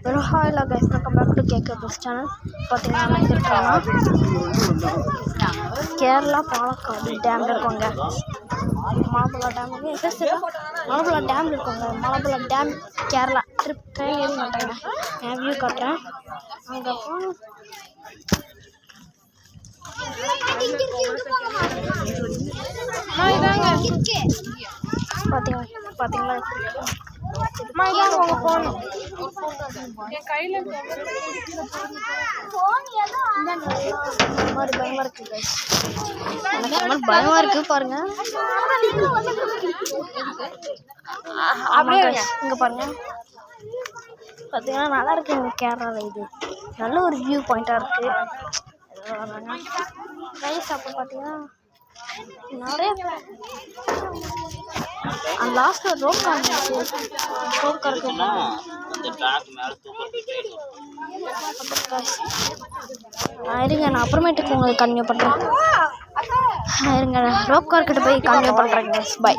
Hi guys, welcome back to KK plus channel. பார்த்தீங்கன்னா நான் எங்கே இருக்கேன்னா கேரளா பாலக்காடு டேமில் இருக்கோங்க. மலப்புழா டேம் மலப்புழா டேம் இருக்கோங்க. மலப்புழா டேம் கேரளா ட்ரெயின் ஏறி மாட்டேங்க. என் வியூ காட்டுறேன். அங்கே பார்த்தீங்களா பயமா இருக்கு பாருங்க. இங்க பாருங்க, பாத்தீங்கன்னா நல்லா இருக்கு. இங்க கேரளால இது நல்ல ஒரு வியூ பாயிண்டா இருக்கு. அப்ப பாத்தீங்கன்னா நிறைய லாஸ்ட்ல ரோப் கார் இருங்க, நான் அப்புறமேட்டுக்கு உங்களுக்கு கன்டினியூ பண்றேன். இருங்க, ரோப் கார் கிட்ட போய் கன்டினியூ பண்றேங்க. பை.